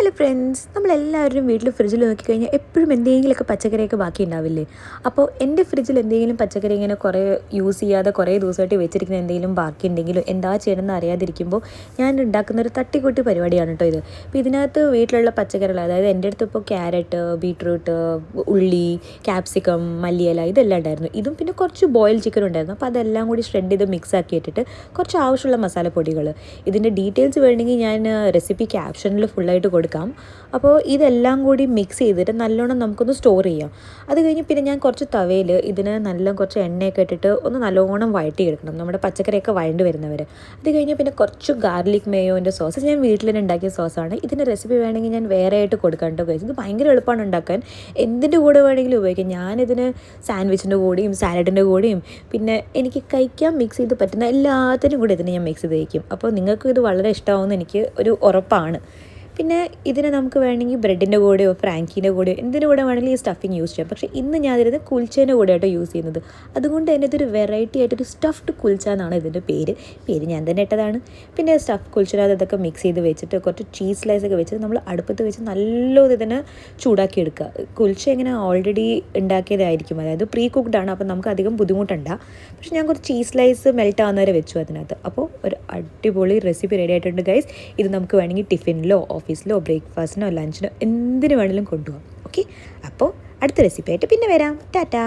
Hello friends, നമ്മളെല്ലാവരും വീട്ടിൽ ഫ്രിഡ്ജിൽ നോക്കിക്കഴിഞ്ഞാൽ എപ്പോഴും എന്തെങ്കിലുമൊക്കെ പച്ചക്കറിയൊക്കെ ബാക്കി ഉണ്ടാവില്ലേ. അപ്പോൾ എൻ്റെ ഫ്രിഡ്ജിൽ എന്തെങ്കിലും പച്ചക്കറി ഇങ്ങനെ കുറേ യൂസ് ചെയ്യാതെ കുറേ ദിവസമായിട്ട് വെച്ചിരിക്കുന്ന എന്തെങ്കിലും ബാക്കി ഉണ്ടെങ്കിലും എന്താ ചെയ്യണമെന്ന് അറിയാതിരിക്കുമ്പോൾ ഞാൻ ഉണ്ടാക്കുന്നൊരു തട്ടിക്കൂട്ടി പരിപാടിയാണ് കേട്ടോ ഇത്. അപ്പോൾ ഇതിനകത്ത് വീട്ടിലുള്ള പച്ചക്കറികൾ, അതായത് എൻ്റെ അടുത്ത് ഇപ്പോൾ ക്യാരറ്റ്, ബീട്രൂട്ട്, ഉള്ളി, ക്യാപ്സിക്കം, മല്ലിയില ഇതെല്ലാം ഉണ്ടായിരുന്നു. ഇതും പിന്നെ കുറച്ച് ബോയിൽ ചിക്കൻ ഉണ്ടായിരുന്നു. അപ്പോൾ അതെല്ലാം കൂടി ഷ്രെഡ് ചെയ്ത് മിക്സ് ആക്കി ഇട്ടിട്ട് കുറച്ച് ആവശ്യമുള്ള മസാലപ്പൊടികൾ, ഇതിൻ്റെ ഡീറ്റെയിൽസ് വേണമെങ്കിൽ ഞാൻ റെസിപ്പി ക്യാപ്ഷനിൽ ഫുള്ളായിട്ട് കൊടുക്കാം. അപ്പോൾ ഇതെല്ലാം കൂടി മിക്സ് ചെയ്തിട്ട് നല്ലോണം നമുക്കൊന്ന് സ്റ്റോർ ചെയ്യാം. അത് കഴിഞ്ഞ് പിന്നെ ഞാൻ കുറച്ച് തവയിൽ ഇതിന് നല്ല കുറച്ച് എണ്ണയൊക്കെ ഇട്ടിട്ട് ഒന്ന് നല്ലോണം വഴറ്റി എടുക്കണം, നമ്മുടെ പച്ചക്കറിയൊക്കെ വഴണ്ട് വരുന്നവർ. അത് കഴിഞ്ഞ് പിന്നെ കുറച്ച് ഗാർലിക് മേയോൻ്റെ സോസ്, ഞാൻ വീട്ടിൽ തന്നെ ഉണ്ടാക്കിയ സോസാണ്. ഇതിൻ്റെ റെസിപ്പി വേണമെങ്കിൽ ഞാൻ വേറെ ആയിട്ട് കൊടുക്കാം കേട്ടോ ഗൈസ്. ഇത് ഭയങ്കര എളുപ്പമാണ് ഉണ്ടാക്കാൻ, എന്തിൻ്റെ കൂടെ വേണമെങ്കിലും ഉപയോഗിക്കാം. ഞാനിതിന് സാൻഡ്വിച്ചിൻ്റെ കൂടെയും സാലഡിൻ്റെ കൂടെയും പിന്നെ എനിക്ക് കഴിക്കാൻ മിക്സ് ചെയ്ത് പറ്റുന്ന എല്ലാത്തിനും കൂടെ ഇതിന് ഞാൻ മിക്സ് ചെയ്ത് കഴിക്കും. അപ്പോൾ നിങ്ങൾക്ക് ഇത് വളരെ ഇഷ്ടമാവുമെന്ന് എനിക്ക് ഒരു ഉറപ്പാണ്. പിന്നെ ഇതിനെ നമുക്ക് വേണമെങ്കിൽ ബ്രെഡിൻ്റെ കൂടെയോ ഫ്രാങ്കീൻ്റെ കൂടെയോ എന്തിൻ്റെ കൂടെ വേണമെങ്കിലും ഈ സ്റ്റഫിങ് യൂസ് ചെയ്യാം. പക്ഷേ ഇന്ന് ഞാനിരുന്ന് കുൽച്ചേൻ്റെ കൂടെ ആയിട്ടോ യൂസ് ചെയ്യുന്നത്. അതുകൊണ്ട് തന്നെ ഇതൊരു വെറൈറ്റി ആയിട്ടൊരു സ്റ്റഫ്ഡ് കുൽച്ച എന്നാണ് ഇതിൻ്റെ പേര് ഞാൻ തന്നെ ഇട്ടതാണ്. പിന്നെ സ്റ്റഫ് കുൽച്ചനകത്ത് ഇതൊക്കെ മിക്സ് ചെയ്ത് വെച്ചിട്ട് കുറച്ച് ചീസ് സ്ലൈസൊക്കെ വെച്ചിട്ട് നമ്മൾ അടുപ്പത്ത് വെച്ച് നല്ലോണം ഇതിനെ ചൂടാക്കി എടുക്കുക. കുൽച്ച ഇങ്ങനെ ഓൾറെഡി ഉണ്ടാക്കിയതായിരിക്കും, അതായത് പ്രീ കുക്ക്ഡ് ആണ്. അപ്പോൾ നമുക്ക് അധികം ബുദ്ധിമുട്ടുണ്ട. പക്ഷേ ഞാൻ കുറച്ച് ചീസ് സ്ലൈസ് മെൽറ്റ് ആവുന്നവരെ വെച്ചു അതിനകത്ത്. അപ്പോൾ ഒരു അടിപൊളി റെസിപ്പി റെഡി ആയിട്ടുണ്ട് ഗൈസ്. ഇത് നമുക്ക് വേണമെങ്കിൽ ടിഫിനിലോ ഓഫീസിലോ ബ്രേക്ക്ഫാസ്റ്റിനോ ലഞ്ചിനോ എന്തിനു വേണമെങ്കിലും കൊണ്ടുപോകാം. ഓക്കെ, അപ്പോൾ അടുത്ത റെസിപ്പി ആയിട്ട് പിന്നെ വരാം. ടാറ്റാ.